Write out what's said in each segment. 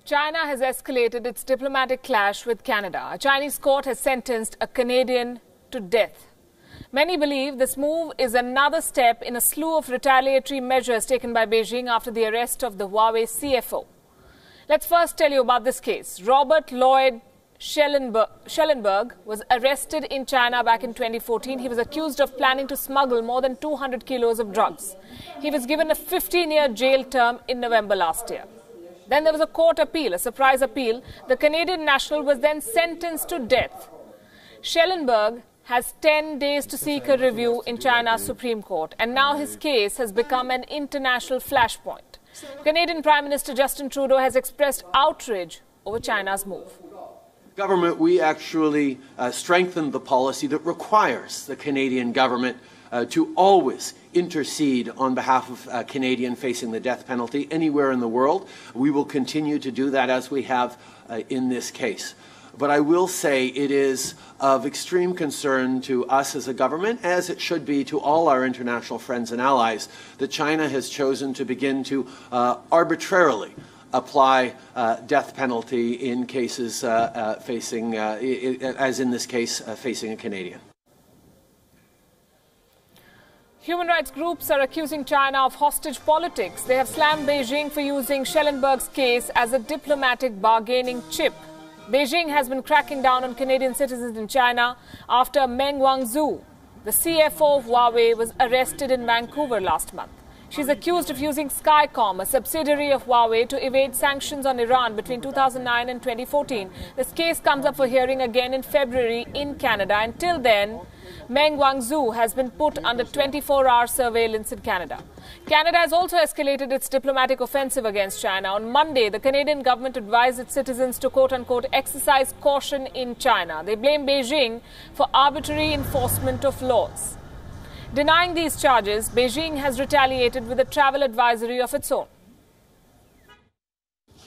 China has escalated its diplomatic clash with Canada. A Chinese court has sentenced a Canadian to death. Many believe this move is another step in a slew of retaliatory measures taken by Beijing after the arrest of the Huawei CFO. Let's first tell you about this case. Robert Lloyd Schellenberg was arrested in China back in 2014. He was accused of planning to smuggle more than 200 kilos of drugs. He was given a 15-year jail term in November last year. Then there was a court appeal, a surprise appeal. The Canadian national was then sentenced to death. Schellenberg has 10 days to seek a review in China's Supreme Court, and now his case has become an international flashpoint. Canadian Prime Minister Justin Trudeau has expressed outrage over China's move. Government, we actually strengthened the policy that requires the Canadian government to always intercede on behalf of a Canadian facing the death penalty anywhere in the world. We will continue to do that as we have in this case. But I will say it is of extreme concern to us as a government, as it should be to all our international friends and allies, that China has chosen to begin to arbitrarily apply death penalty in cases facing, as in this case, facing a Canadian. Human rights groups are accusing China of hostage politics. They have slammed Beijing for using Schellenberg's case as a diplomatic bargaining chip. Beijing has been cracking down on Canadian citizens in China after Meng Wanzhou, the CFO of Huawei, was arrested in Vancouver last month. She's accused of using Skycom, a subsidiary of Huawei, to evade sanctions on Iran between 2009 and 2014. This case comes up for hearing again in February in Canada. Until then, Meng Wanzhou has been put under 24-hour surveillance in Canada. Canada has also escalated its diplomatic offensive against China. On Monday, the Canadian government advised its citizens to, quote-unquote, exercise caution in China. They blame Beijing for arbitrary enforcement of laws. Denying these charges, Beijing has retaliated with a travel advisory of its own.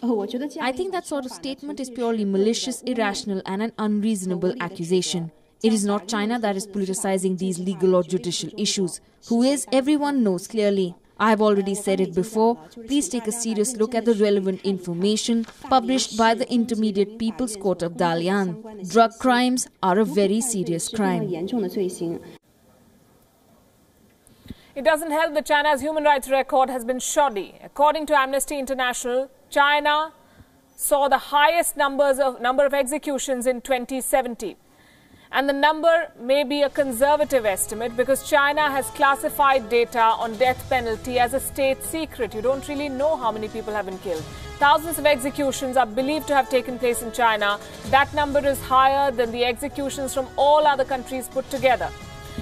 I think that sort of statement is purely malicious, irrational and an unreasonable accusation. It is not China that is politicizing these legal or judicial issues. Who is, everyone knows clearly. I have already said it before. Please take a serious look at the relevant information published by the Intermediate People's Court of Dalian. Drug crimes are a very serious crime. It doesn't help that China's human rights record has been shoddy. According to Amnesty International, China saw the highest number of executions in 2017. And the number may be a conservative estimate because China has classified data on death penalty as a state secret. You don't really know how many people have been killed. Thousands of executions are believed to have taken place in China. That number is higher than the executions from all other countries put together.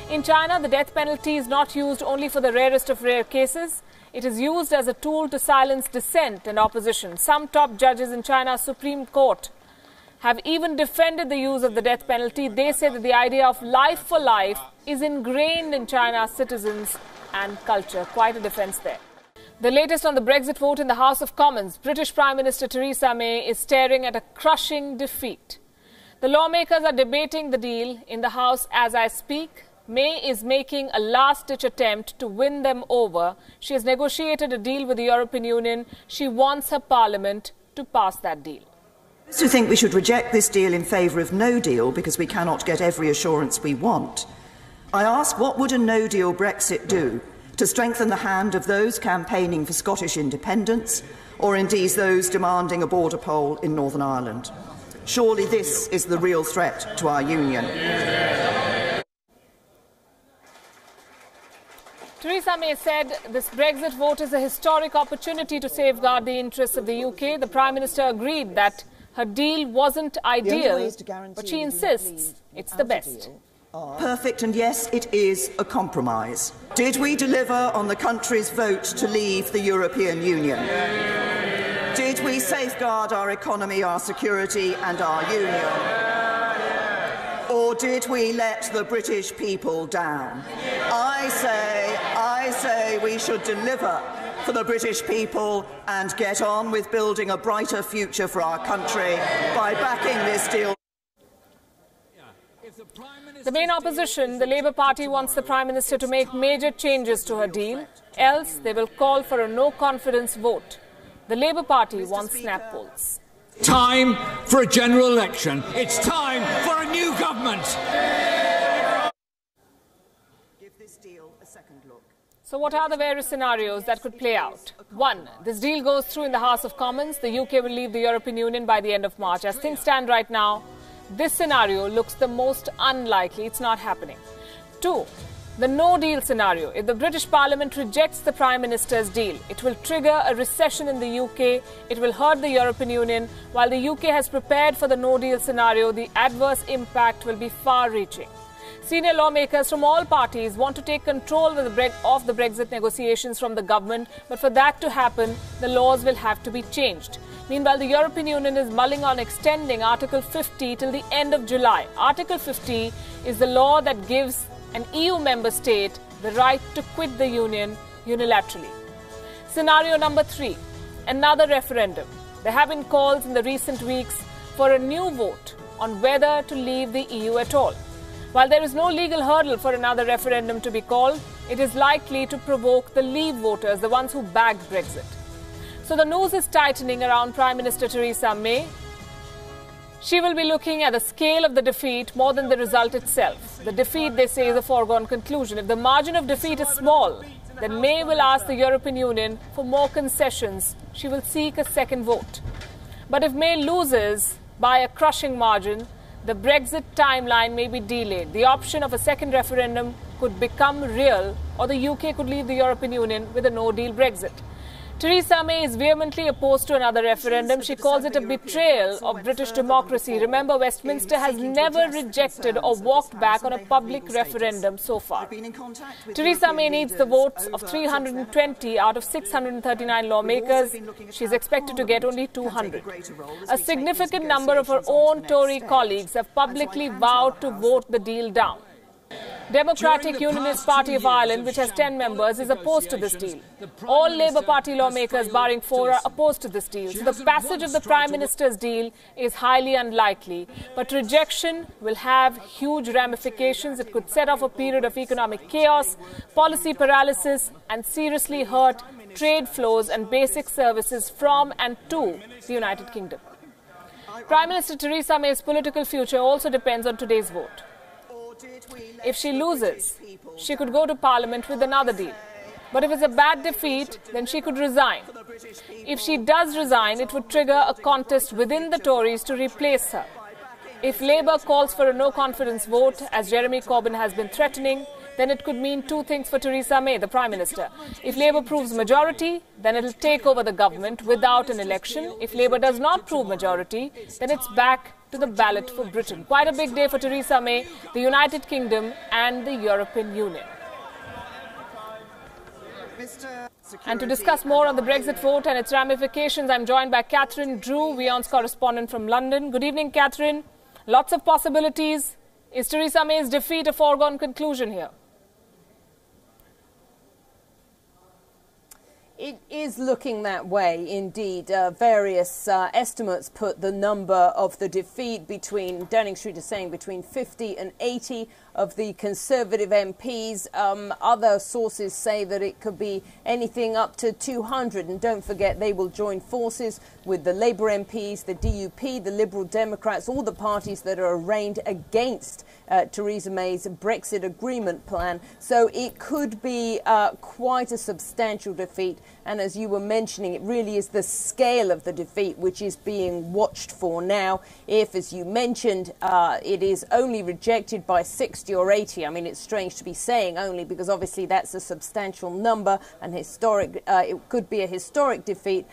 In China, the death penalty is not used only for the rarest of rare cases. It is used as a tool to silence dissent and opposition. Some top judges in China's Supreme Court have even defended the use of the death penalty. They say that the idea of life for life is ingrained in China's citizens and culture. Quite a defense there. The latest on the Brexit vote in the House of Commons. British Prime Minister Theresa May is staring at a crushing defeat. The lawmakers are debating the deal in the House as I speak. May is making a last-ditch attempt to win them over. She has negotiated a deal with the European Union. She wants her parliament to pass that deal. Those who think we should reject this deal in favour of no deal because we cannot get every assurance we want, I ask, what would a no-deal Brexit do to strengthen the hand of those campaigning for Scottish independence, or indeed those demanding a border poll in Northern Ireland? Surely this is the real threat to our union. Theresa May said this Brexit vote is a historic opportunity to safeguard the interests of the UK. The Prime Minister agreed that her deal wasn't ideal, but she insists it's the best. Perfect, and yes, it is a compromise. Did we deliver on the country's vote to leave the European Union? Did we safeguard our economy, our security and our union? Or did we let the British people down? I say we should deliver for the British people and get on with building a brighter future for our country by backing this deal. The main opposition, the Labour Party, wants the Prime Minister to make major changes to her deal, else they will call for a no-confidence vote. The Labour Party wants snap polls. Time for a general election. It's time for a new government. Give this deal a second look. So what are the various scenarios that could play out? 1. This deal goes through in the House of Commons. The UK will leave the European Union by the end of March. As things stand right now, this scenario looks the most unlikely. It's not happening. 2. The no-deal scenario. If the British Parliament rejects the Prime Minister's deal, it will trigger a recession in the UK. It will hurt the European Union. While the UK has prepared for the no-deal scenario, the adverse impact will be far-reaching. Senior lawmakers from all parties want to take control of the Brexit negotiations from the government, but for that to happen, the laws will have to be changed. Meanwhile, the European Union is mulling on extending Article 50 till the end of July. Article 50 is the law that gives an EU member state the right to quit the Union unilaterally. Scenario number 3, another referendum. There have been calls in the recent weeks for a new vote on whether to leave the EU at all. While there is no legal hurdle for another referendum to be called, it is likely to provoke the Leave voters, the ones who backed Brexit. So the noose is tightening around Prime Minister Theresa May. She will be looking at the scale of the defeat more than the result itself. The defeat, they say, is a foregone conclusion. If the margin of defeat is small, then May will ask the European Union for more concessions. She will seek a second vote. But if May loses by a crushing margin, the Brexit timeline may be delayed. The option of a second referendum could become real, or the UK could leave the European Union with a no-deal Brexit. Theresa May is vehemently opposed to another referendum. She calls it a betrayal of British democracy. Remember, Westminster has never rejected or walked back on a public referendum so far. Theresa May needs the votes of 320 out of 639 lawmakers. She is expected to get only 200. A significant number of her own Tory colleagues have publicly vowed to vote the deal down. Democratic Unionist Party of Ireland, which has 10 members, is opposed to this deal. All Labour Party lawmakers, barring 4, are opposed to this deal. So the passage of the Prime Minister's deal is highly unlikely. But rejection will have huge ramifications. It could set off a period of economic chaos, policy paralysis, and seriously hurt trade flows and basic services from and to the United Kingdom. Prime Minister Theresa May's political future also depends on today's vote. If she loses, she could go to Parliament with another deal. But if it's a bad defeat, then she could resign. If she does resign, it would trigger a contest within the Tories to replace her. If Labour calls for a no-confidence vote, as Jeremy Corbyn has been threatening, then it could mean two things for Theresa May, the Prime Minister. If Labour proves majority, then it will take over the government without an election. If Labour does not prove majority, then it's back to the ballot for Britain. Quite a big day for Theresa May, the United Kingdom and the European Union. And to discuss more on the Brexit vote and its ramifications, I'm joined by Catherine Drew, Wion's correspondent from London. Good evening, Catherine. Lots of possibilities. Is Theresa May's defeat a foregone conclusion here? It is looking that way, indeed. Various estimates put the number of the defeat between, Downing Street is saying, between 50 and 80 of the Conservative MPs. Other sources say that it could be anything up to 200. And don't forget, they will join forces with the Labour MPs, the DUP, the Liberal Democrats, all the parties that are arraigned against Theresa May's Brexit agreement plan. So it could be quite a substantial defeat. And as you were mentioning, it really is the scale of the defeat which is being watched for now. If, as you mentioned, it is only rejected by 60 or 80, I mean, it's strange to be saying only because obviously that's a substantial number and historic, it could be a historic defeat,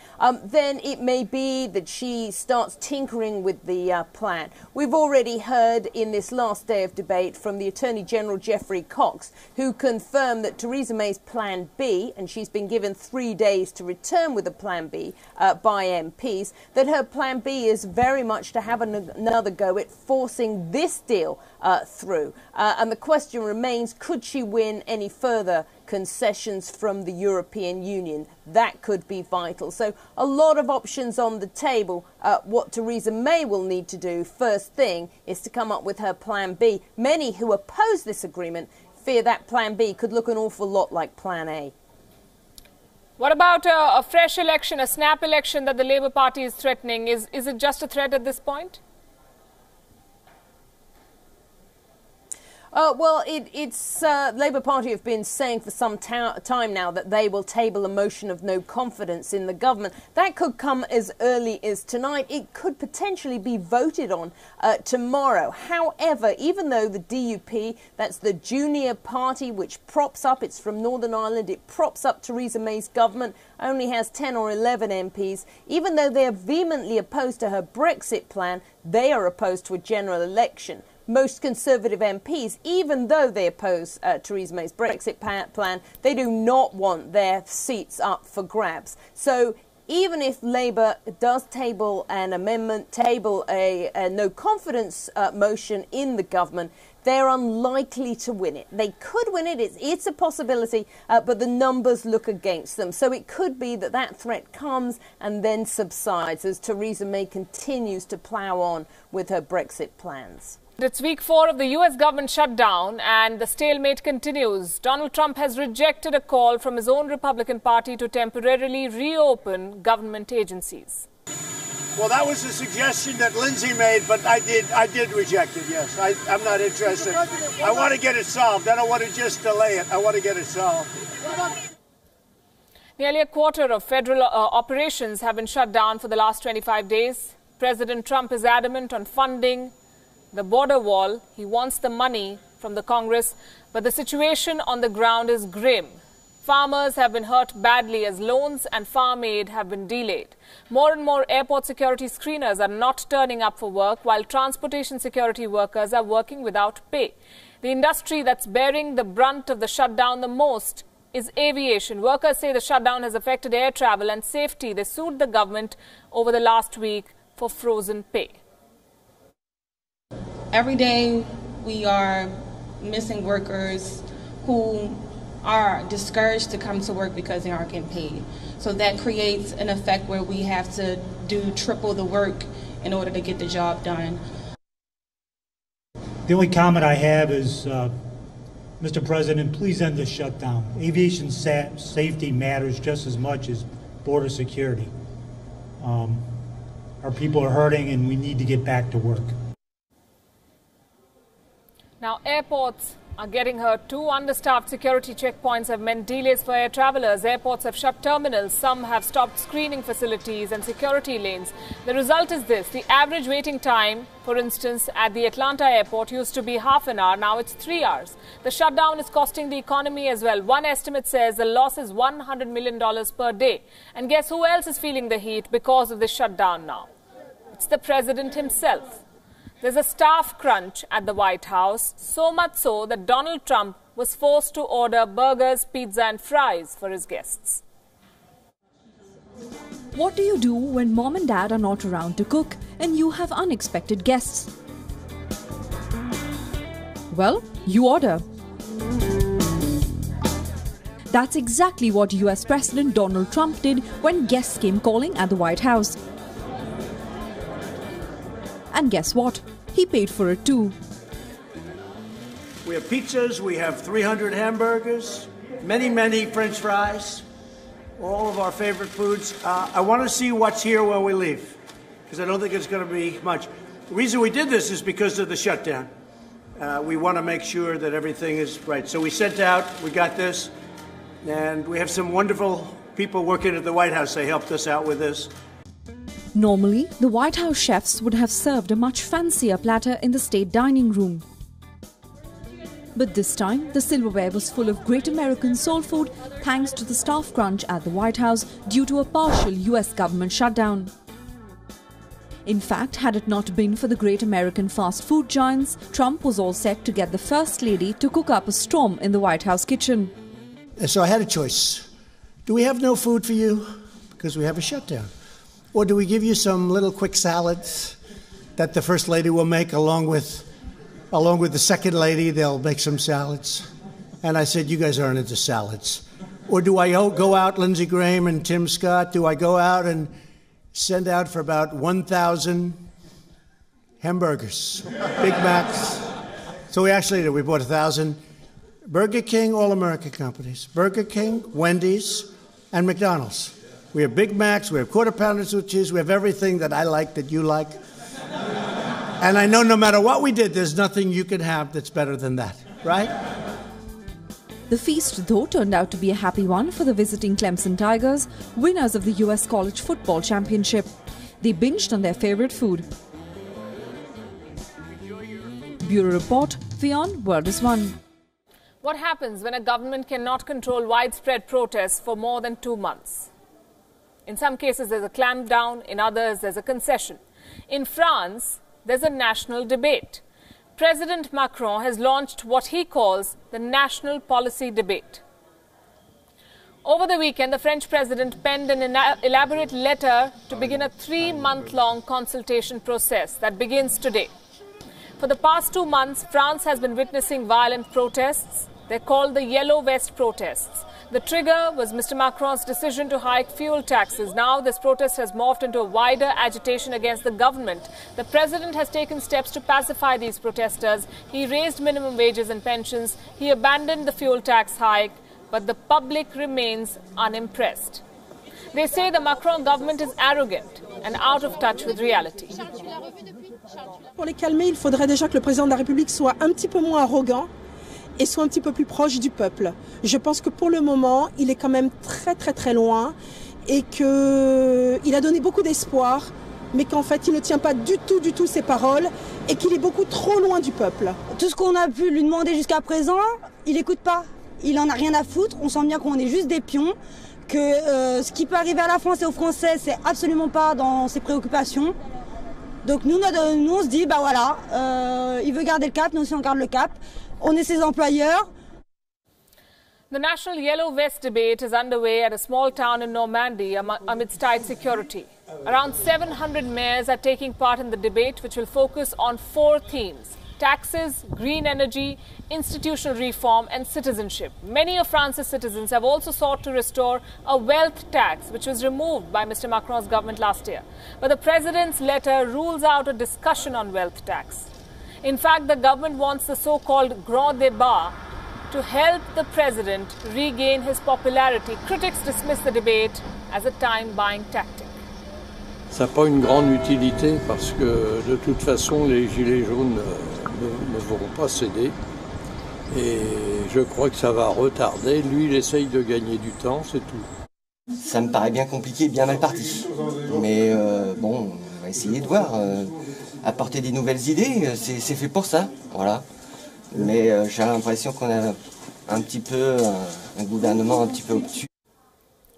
then it may be that she starts tinkering with the plan. We've already heard in this last day of debate from the Attorney General Geoffrey Cox, who confirmed that Theresa May's plan B, and she's been given 3 days to return with a plan B by MPs, that her plan B is very much to have another go at forcing this deal through. And the question remains, could she win any further concessions from the European Union? That could be vital. So a lot of options on the table. What Theresa May will need to do first thing is to come up with her plan B. Many who oppose this agreement fear that plan B could look an awful lot like plan A. What about a fresh election, a snap election that the Labour Party is threatening? Is it just a threat at this point? Well, it's Labour Party have been saying for some time now that they will table a motion of no confidence in the government. That could come as early as tonight. It could potentially be voted on tomorrow. However, even though the DUP, that's the junior party which props up, it's from Northern Ireland, it props up Theresa May's government, only has 10 or 11 MPs. Even though they are vehemently opposed to her Brexit plan, they are opposed to a general election. Most Conservative MPs, even though they oppose Theresa May's Brexit plan, they do not want their seats up for grabs. So even if Labour does table an amendment, table a no confidence motion in the government, they're unlikely to win it. They could win it, it's a possibility, but the numbers look against them. So it could be that that threat comes and then subsides as Theresa May continues to plough on with her Brexit plans. It's week 4 of the US government shutdown and the stalemate continues. Donald Trump has rejected a call from his own Republican Party to temporarily reopen government agencies. Well, that was a suggestion that Lindsay made, but I did reject it, yes. I'm not interested. I want to get it solved. I don't want to just delay it. I want to get it solved. Nearly a quarter of federal operations have been shut down for the last 25 days. President Trump is adamant on funding the border wall. He wants the money from the Congress, but the situation on the ground is grim. Farmers have been hurt badly as loans and farm aid have been delayed. More and more airport security screeners are not turning up for work, while transportation security workers are working without pay. The industry that's bearing the brunt of the shutdown the most is aviation. Workers say the shutdown has affected air travel and safety. They sued the government over the last week for frozen pay. Every day we are missing workers who are discouraged to come to work because they aren't getting paid. So that creates an effect where we have to do triple the work in order to get the job done. The only comment I have is, Mr. President, please end this shutdown. Aviation safety matters just as much as border security. Our people are hurting and we need to get back to work. Now, airports are getting hurt too. Understaffed security checkpoints have meant delays for air travelers. Airports have shut terminals. Some have stopped screening facilities and security lanes. The result is this. The average waiting time, for instance, at the Atlanta airport used to be half an hour. Now it's 3 hours. The shutdown is costing the economy as well. One estimate says the loss is $100 million per day. And guess who else is feeling the heat because of this shutdown now? It's the president himself. There's a staff crunch at the White House, so much so that Donald Trump was forced to order burgers, pizza and fries for his guests. What do you do when mom and dad are not around to cook and you have unexpected guests? Well, you order. That's exactly what US President Donald Trump did when guests came calling at the White House. And guess what? He paid for it too. We have pizzas, we have 300 hamburgers, many French fries, all of our favorite foods. I want to see what's here when we leave, because I don't think it's going to be much. The reason we did this is because of the shutdown. We want to make sure that everything is right. So we sent out, we got this, and we have some wonderful people working at the White House. They helped us out with this. Normally, the White House chefs would have served a much fancier platter in the state dining room. But this time, the silverware was full of great American soul food thanks to the staff crunch at the White House due to a partial US government shutdown. In fact, had it not been for the great American fast food giants, Trump was all set to get the First Lady to cook up a storm in the White House kitchen. So I had a choice. Do we have no food for you? Because we have a shutdown. Or do we give you some little quick salads that the First Lady will make along with the Second Lady? They'll make some salads. And I said, you guys aren't into salads. Or do I go out, Lindsey Graham and Tim Scott, do I go out and send out for about 1,000 hamburgers, Big Macs? So we actually did. We bought 1,000. Burger King, all American companies. Burger King, Wendy's, and McDonald's. We have Big Macs, we have Quarter Pounders with cheese, we have everything that I like, that you like. And I know no matter what we did, there's nothing you can have that's better than that, right? The feast, though, turned out to be a happy one for the visiting Clemson Tigers, winners of the US College Football Championship. They binged on their favorite food. Bureau Report, Wion, World is One. What happens when a government cannot control widespread protests for more than 2 months? In some cases, there's a clampdown. In others, there's a concession. In France, there's a national debate. President Macron has launched what he calls the national policy debate. Over the weekend, the French president penned an elaborate letter to begin a 3-month-long consultation process that begins today. For the past 2 months, France has been witnessing violent protests. They're called the Yellow Vest protests. The trigger was Mr. Macron's decision to hike fuel taxes. Now this protest has morphed into a wider agitation against the government. The president has taken steps to pacify these protesters. He raised minimum wages and pensions. He abandoned the fuel tax hike, but the public remains unimpressed. They say the Macron government is arrogant and out of touch with reality. Pour les calmer, il faudrait déjà que le président de la République soit un petit peu moins arrogant et soit un petit peu plus proche du peuple. Je pense que pour le moment, il est quand même très loin et qu'il a donné beaucoup d'espoir, mais qu'en fait, il ne tient pas du tout ses paroles et qu'il est beaucoup trop loin du peuple. Tout ce qu'on a pu lui demander jusqu'à présent, il n'écoute pas. Il en a rien à foutre. On sent bien qu'on est juste des pions, que ce qui peut arriver à la France et aux Français, c'est absolument pas dans ses préoccupations. Donc nous on se dit, bah voilà, il veut garder le cap, nous aussi on garde le cap. On est ses employeurs. The national Yellow Vest debate is underway at a small town in Normandy amidst tight security. Around 700 mayors are taking part in the debate, which will focus on 4 themes: taxes, green energy, institutional reform and citizenship. Many of France's citizens have also sought to restore a wealth tax, which was removed by Mr. Macron's government last year. But the president's letter rules out a discussion on wealth tax. In fact, the government wants the so-called grand débat to help the president regain his popularity. Critics dismiss the debate as a time-buying tactic. Ça n'a pas une grande utilité parce que de toute façon les gilets jaunes ne vont pas céder et je crois que ça va retarder. Lui il essaye de gagner du temps, c'est tout. Ça me paraît bien compliqué, bien mal parti. Mais bon, on va essayer de voir. Apporter des nouvelles idées, c'est fait pour ça, voilà. Mais j'ai l'impression qu'on a un petit peu un gouvernement un petit peu obtus.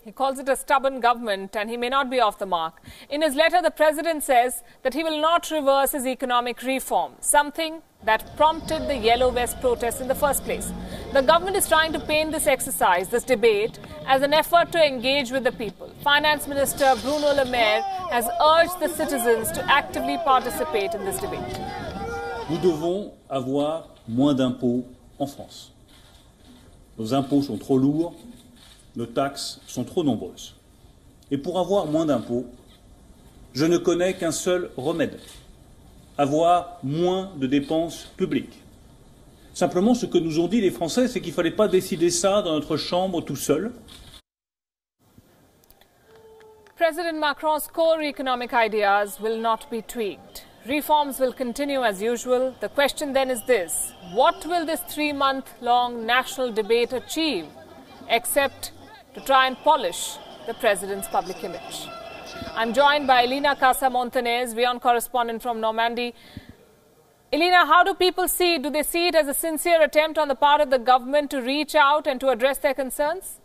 He calls it a stubborn government and he may not be off the mark. In his letter, the president says that he will not reverse his economic reform, something that prompted the Yellow Vest protests in the first place. The government is trying to paint this exercise, this debate, as an effort to engage with the people. Finance Minister Bruno Le Maire has urged the citizens to actively participate in this debate. Nous devons avoir moins d'impôts en France. Nos impôts sont trop lourds, nos taxes sont trop nombreuses. Et pour avoir moins d'impôts, je ne connais qu'un seul remède: avoir moins de dépenses publiques. Simplement, ce que nous ont dit les Français, c'est qu'il ne fallait pas décider ça dans notre chambre tout seul. President Macron's core economic ideas will not be tweaked. Reforms will continue as usual. The question then is this: what will this 3-month-long national debate achieve, except to try and polish the president's public image? I'm joined by Elena Casa Montanez, Wion correspondent from Normandy. Elena, how do people see it? Do they see it as a sincere attempt on the part of the government to reach out and to address their concerns?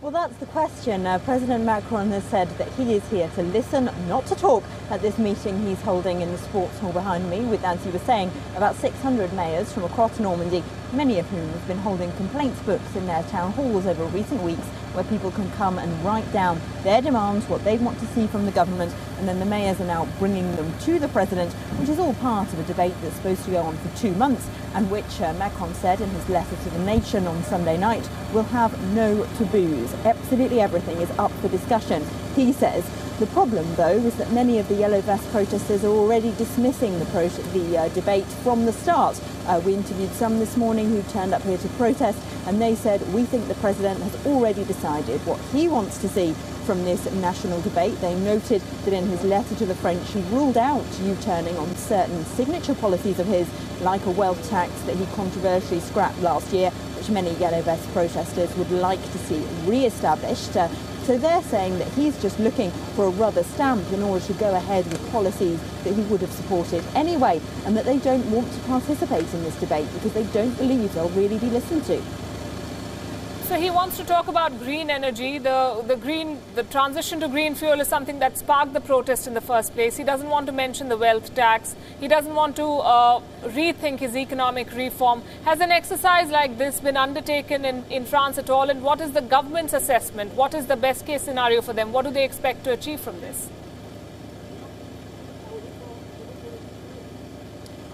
Well, that's the question. President Macron has said that he is here to listen, not to talk, at this meeting he's holding in the sports hall behind me with, as you were saying, about 600 mayors from across Normandy, many of whom have been holding complaints books in their town halls over recent weeks where people can come and write down their demands, what they want to see from the government, and then the mayors are now bringing them to the president, which is all part of a debate that's supposed to go on for 2 months, and which Macron said in his letter to the nation on Sunday night will have no taboos. Absolutely everything is up for discussion, he says. The problem, though, is that many of the Yellow Vest protesters are already dismissing the debate from the start. We interviewed some this morning who turned up here to protest, and they said, we think the president has already decided what he wants to see from this national debate. They noted that in his letter to the French, he ruled out U-turning on certain signature policies of his, like a wealth tax that he controversially scrapped last year, which many Yellow Vest protesters would like to see re-established. So they're saying that he's just looking for a rubber stamp in order to go ahead with policies that he would have supported anyway, and that they don't want to participate in this debate because they don't believe they'll really be listened to. So he wants to talk about green energy. The transition to green fuel is something that sparked the protest in the first place. He doesn't want to mention the wealth tax. He doesn't want to rethink his economic reform. Has an exercise like this been undertaken in France at all? And what is the government's assessment? What is the best case scenario for them? What do they expect to achieve from this?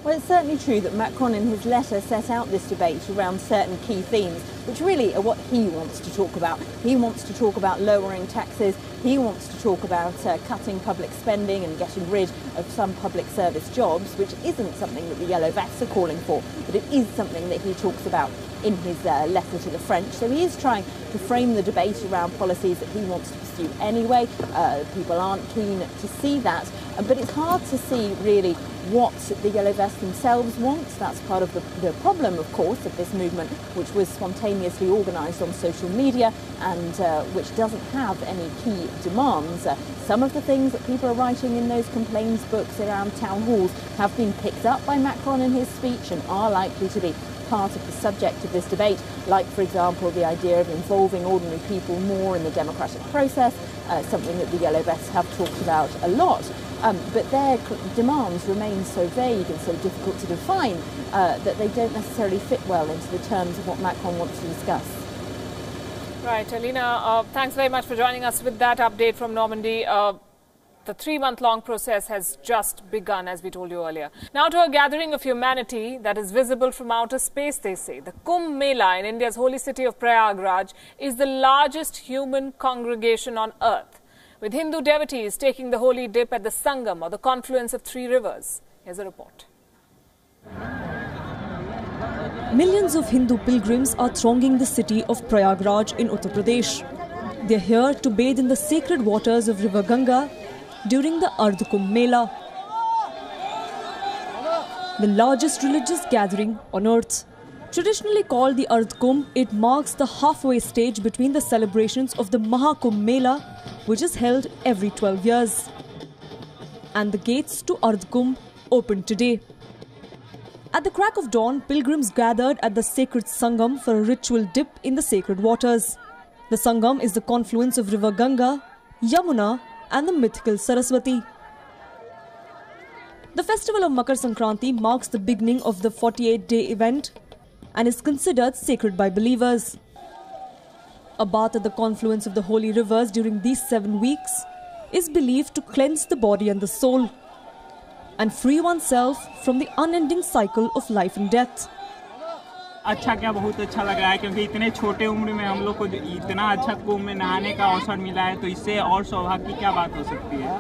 Well, it's certainly true that Macron in his letter set out this debate around certain key themes, which really are what he wants to talk about. He wants to talk about lowering taxes. He wants to talk about cutting public spending and getting rid of some public service jobs, which isn't something that the Yellow Vests are calling for, but it is something that he talks about in his letter to the French. So he is trying to frame the debate around policies that he wants to pursue anyway. People aren't keen to see that, but it's hard to see really what the Yellow Vests themselves want. That's part of the problem, of course, of this movement, which was spontaneously organised on social media and which doesn't have any key demands. Some of the things that people are writing in those complaints books around town halls have been picked up by Macron in his speech and are likely to be part of the subject of this debate, like, for example, the idea of involving ordinary people more in the democratic process, something that the Yellow Vests have talked about a lot. But their demands remain so vague and so difficult to define that they don't necessarily fit well into the terms of what Macron wants to discuss. Right, Alina, thanks very much for joining us with that update from Normandy. The 3-month-long process has just begun, as we told you earlier. Now to a gathering of humanity that is visible from outer space, they say. The Kumbh Mela in India's holy city of Prayagraj is the largest human congregation on earth, with Hindu devotees taking the holy dip at the Sangam, or the confluence of 3 rivers. Here's a report. Millions of Hindu pilgrims are thronging the city of Prayagraj in Uttar Pradesh. They're here to bathe in the sacred waters of River Ganga during the Ardh Kumbh Mela, the largest religious gathering on earth. Traditionally called the Ardh Kumbh, it marks the halfway stage between the celebrations of the Maha Kumbh Mela, which is held every 12 years. And the gates to Ardh Kumbh opened today. At the crack of dawn, pilgrims gathered at the sacred Sangam for a ritual dip in the sacred waters. The Sangam is the confluence of River Ganga, Yamuna and the mythical Saraswati. The festival of Makar Sankranti marks the beginning of the 48-day event and is considered sacred by believers. A bath at the confluence of the holy rivers during these 7 weeks is believed to cleanse the body and the soul and free oneself from the unending cycle of life and death. अच्छा क्या बहुत अच्छा लग रहा है क्योंकि इतने छोटे उम्र में हम लोग को इतना अच्छा कुंभ में नहाने का अवसर मिला है तो इससे और सौभाग्य की क्या बात हो सकती है.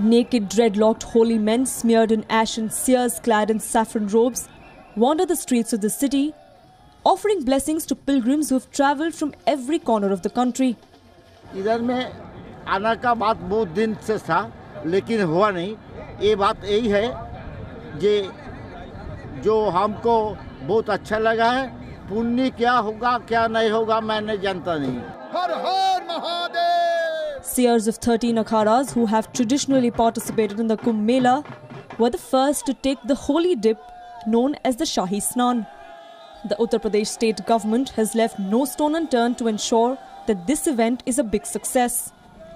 Naked, dreadlocked holy men smeared in ash and sears clad in saffron robes wander the streets of the city, offering blessings to pilgrims who have travelled from every corner of the country. इधर में आना का बात बहुत दिन से था लेकिन हुआ नहीं. ये बात यही है जो हमको बहुत अच्छा लगा है. पुण्य क्या होगा क्या नहीं होगा मैंने जानता नहीं. हर हर Mahadev. Seers of 13 akharas who have traditionally participated in the Kumbh Mela were the first to take the holy dip known as the Shahi Snan. The Uttar Pradesh state government has left no stone unturned to ensure that this event is a big success.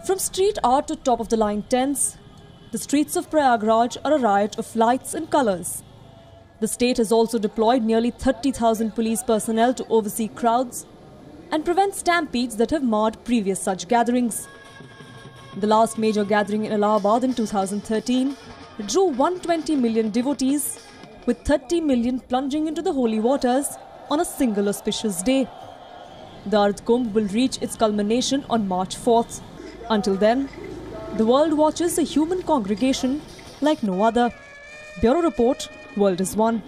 From street art to top-of-the-line tents, the streets of Prayagraj are a riot of lights and colours. The state has also deployed nearly 30,000 police personnel to oversee crowds and prevent stampedes that have marred previous such gatherings. The last major gathering in Allahabad in 2013 drew 120 million devotees, with 30 million plunging into the holy waters on a single auspicious day. The Ardh Kumbh will reach its culmination on March 4th. Until then, the world watches a human congregation like no other. Bureau Report, World is One.